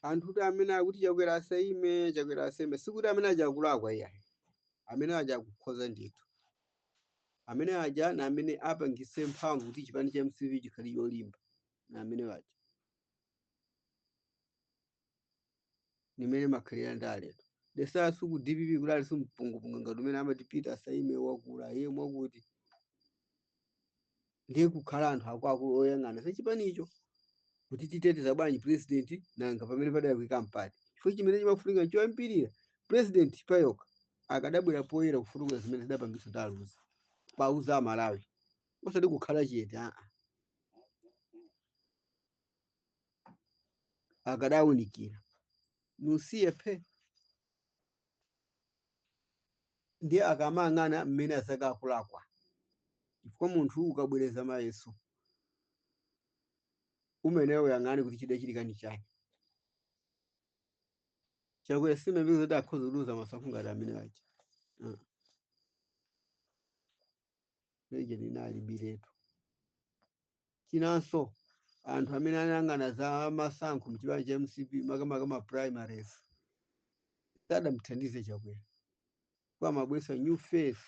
anthu kuti amene akuti chakwera asaime sikuti amene aja akulakwa iyayi, amene aja akukhoza ndithu, amene aja na amene apangise mphamvu kuti chipani cha MCP chikhali cholimba na amene aja nimene makhalira ndi aleto desasu ku DPP kuti ali simpungupunga ngati umene amatipita asaime wakula iye mwakuti ndiye kukhala anthu akuluakulu oyang'ana sa chipanicho kuti titeteza bwanji president nanga pamene padali kuika mpati chifukwa chimene chimafunika choyambirira president payoka akadabwera poyera kufutukula zimene zidapangisa ndaluza pauza amalawi osati kukhala chete akadawunikira nusiye phe ndiye akamang'ana mmene asaka akulakwa chifukwa munthu ukabwereza mayeso umenewo yang'ani kuti chida chilikani chake chakwera simembizo kuti akhoza kuluza masankho ngati amene aja leje linalibiretu chinanso anthu amene anayang'ana za masankho mchipani cha MCP makamaka ma primaries sadamthandize chakwera kwa amabwesa new face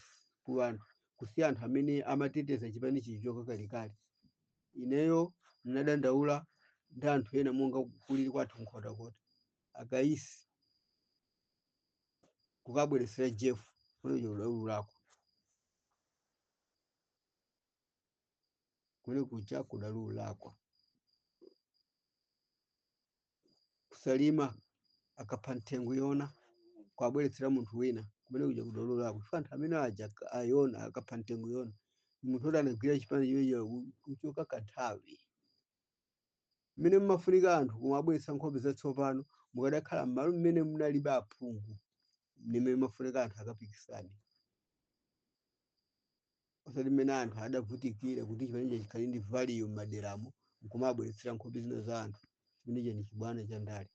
ku anthu kusiya anthu amene amateteza chipani chichoka kalikali ineyo mnadandaula ndi anthu ena monga kulili kwathu nkhotakota akaisi kukabweresera Jeff kulejo ulaulu lako kule kucha kudalu lako kusalima akapha nthengo yona kwabweretsera munthu wina kumene kuja kudalu lako chifukwa anthu amene aja ayona akapha nthengo yona munthu oti anagwira chipani chimenecho kuchoka kanthawi mmene mmafunika anthu kumabweretsa nkhope zatsopano mukadakhala m'malo mmene munalibe aphungu mmene mmafunika anthu akapikisane osati mmene anthu adavutikira kuti chipanicho chikhali ndi value m'maderamo nkumabweretsera nkhope zina za anthu chimenecho ni chibwana cha ndale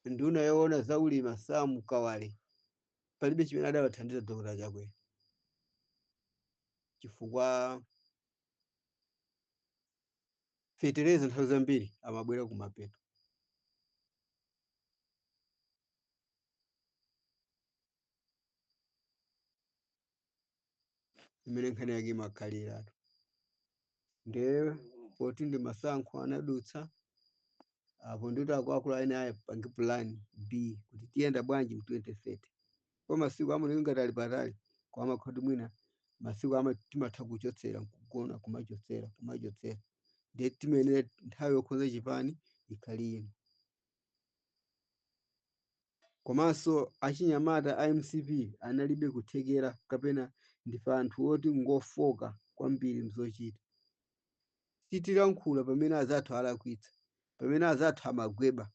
nduna yoona za ulimi Sam Kawale palibe chimene adawathandiza Dr. Chakwera chifukwa fetereza nthawi zambiri amabwera kumapeto imene nkhani yake imakhaliratu ndiye poti ndi masankho anadutsa apo nditi akuluakulu ene apange plan B kuti tiyenda bwanji mu 2030 kwa masiku amuoneka ngati ali patali kwa amakhoti mwina masiku timatha kuchotsera kugona kumachotsera ndiye timene nthawi yokhoza chipani ikhali komanso achinyamata a MCP analibe kuthekera kapena ndife anthu oti ngofoka kwambiri mzochita sitilankhula pamene azathu alakwitsa pamene azathu amagweba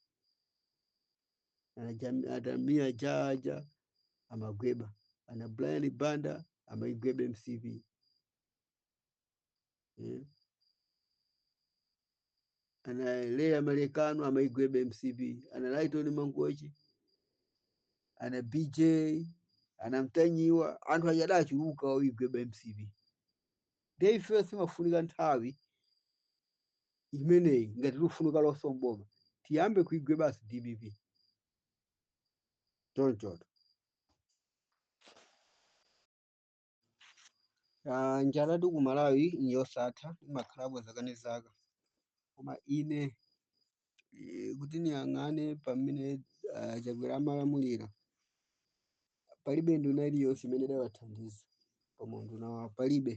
Adamia Jaja amagweba ana Brian Banda amaigweba MCP ana Lea Marekano amaigweba MCP ana Lighton Mangochi ana BJ ana Mtanyiwa anthu achadachuluka oigweba MCP ndiye ife simafunika nthawi imeneyi ngati lufunika losomboma tiyambe kuigweba DPP chonchoto njala ndi ku Malawi nyosatha imakhalapo zakanizaka koma ine kuti niyang'ane pamene Chakwera amalamulira palibe nduna iliyonse imene idawathandiza koma nduna wa palibe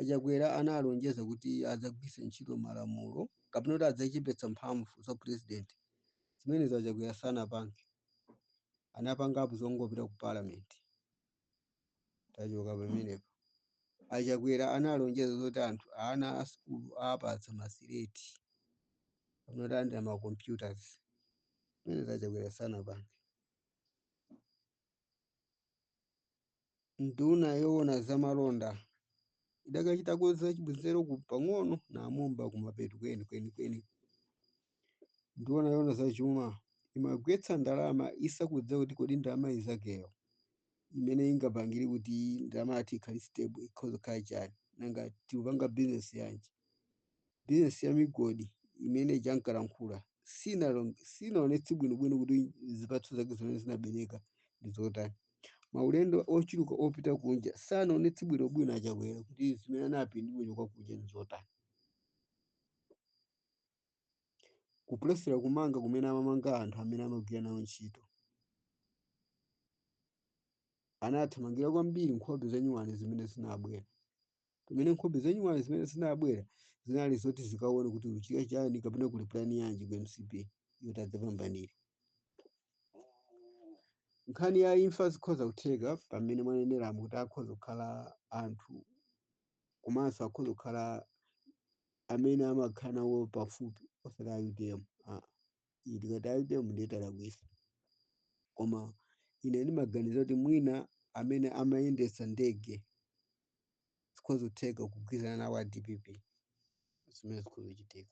Chakwera analonjeza kuti adzagwiritsa ntchito malamulo kapena kuti adzachepetsa mphamvu za president zimene za Chakwera sanapange anapangapo zongopita ku parliament tachoka pamenepo Chakwera analonjeza kuti anthu ana a skulu apatsa masileti kapena kuti andi amacomputers zimene za Chakwera sanapange nduna yoona za malonda idakachita kuweza chibwezero pang'ono na amomba kumapeto kweni nduna yoona za chuma imagwetsa ndalama isakudza kuti kodi ndalama izakeyo imene ingapangire kuti ndalama yathu ikhali stable ikhoza kukhala chani nanga tiupanga business yanji. Business ya migodi imene jankalankhula sinaonetse bwinobwino kuti zipatso zake zimene zinabereka ndi zotani. Maulendo ochuluka opita kunja sanaonetse bwinobwino achakwera kuti zimene anapindula kwa kunja ndi zotani. Kupulesera kumanga kumene amamanga anthu amene amagwira nawo ntchito anathamangira kwambiri nkhope zanyuwani zimene zinabwera. Pamene nkhope zanyuwani zimene zinabwera zinali zoti zikaone kuti uchika chani kapena kuli plani yanji ku MCP yoti adzapambanire. Nkhani ya imfa zikhoza kutheka pamene mwaneneramo kuti akhoza kukhala anthu komanso akhoza kukhala amene amakhala nawo pafupi osati a UDM. Tikati a UDM ndiye talakwisa. Koma ine ndimaganiza kuti mwina amene amayendetsa ndege zikhoza kutheka kugwirizana nawo a DPP zimene zikhoza kuchitika.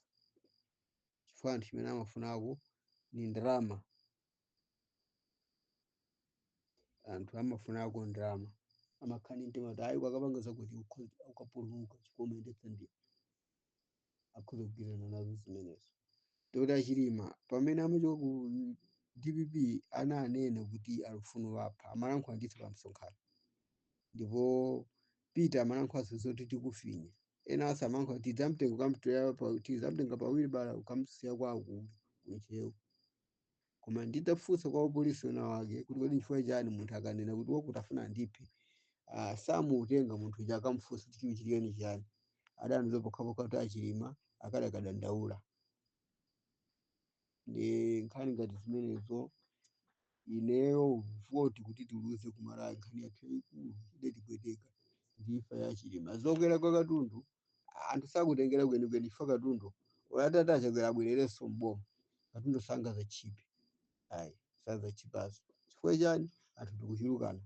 Chifukwa anthu chimene amafunako ni ndalama. Anthu amafunako ndalama. Amakhala mtima kuti ayi kwakapanga zakuti ukapulumuka chifukwa umayendetsa ndege. Akhoza kugwirizana nazo zimenezo. Dr. Chilima pamene amachoka ku DPP ananena kuti alufuna wapha amalankhula ndithu pa msonkhano. Ndipo Peter amalankhula zoti tikufinya. Ena asa amalankhula kuti tidzamtenga pawiri bala ukamsiya kwawo kunchewu. Koma nditafunsa kwa polisi wena wake kuti kodi chifukwa chani munthu akanena kuti wakutafuna ndiphe samutenga munthu uja akamfunsa kuti chichitika ni chani. Adandizo pokhapokha kuti Achilima akadadandaula. Ndi nkhani ngati zimenezo ineyo voti kuti tuluze kumalawi nkhani yathu ikulu idetipweteka ndi imfa ya Achilima. Zokwera kwa Katundu anthu sakutengera kwenikweni chifukwa Katundu oyatata achakwera abwererenso mboma. Katundu sangaza chipe. Ayi sangaza chipazo. Chifukwa chani anthu tikuchulukana.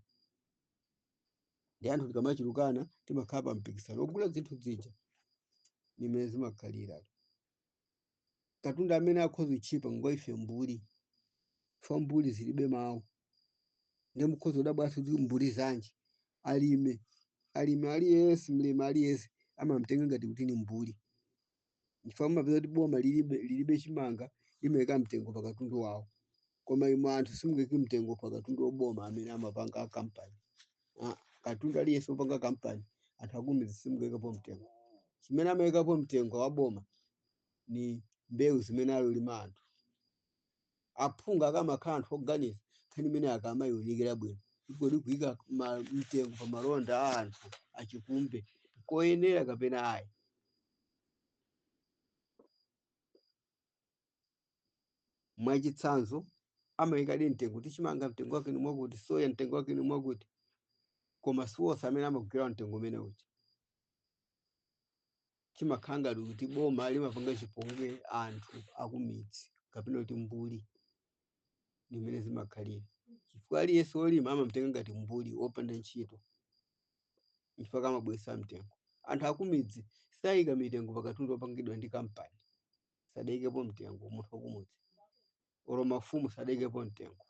Ndi anthu tikamachulukana timakhala pa mpikisano ogula zinthu zija nimene zimakhalira. Katundu amene akhoza kuchipa ngoife mbuli. Chifukwa mbuli zilibe mawu. Ndi mukhoza kudabwatsa kuti mbuli zanji alime aliyese mlimi aliyese amamtenga ngati kuti ni mbuli. Chifukwa mumapeza kuti boma lilibe chimanga limeka mtengo pa katundu wawo. Koma imwe anthu simungeke mtengo pa katundu woboma amene amapanga kampani. Katundu aliyese opanga kampani anthu akumidzi simungekapo mtengo. Chimene amayikapo mtengo wa boma ni mbewu zimene alolima anthu. Aphungu akamakhala anthu oganiza nkhani imene akamayiwunikira bwino. Kodi kuyika mtengo pa malonda a anthu achikumbe koyenera kapena ayi. Mwachitsanzo amayikadi mtengo kuti chimanga mtengo wake ni mwakuti, soya mtengo wake ni mwakuti. Koma siwonse amene amagwira mtengo umene uchi. Chimakhala ngati kuti boma limapanga chipongwe anthu akumidzi kapena kuti mbuli nimene zimakhalira. Chifukwa aliyese olima amamtenga ngati mbuli opanda ntchito. Chifukwa kamabwesa mtengo. Anthu akumidzi sayika mitengo pa katundu opangidwa ndi kampani. Sadayikepo mtengo munthu wakumudzi. Olo mafumu sadayikepo mtengo.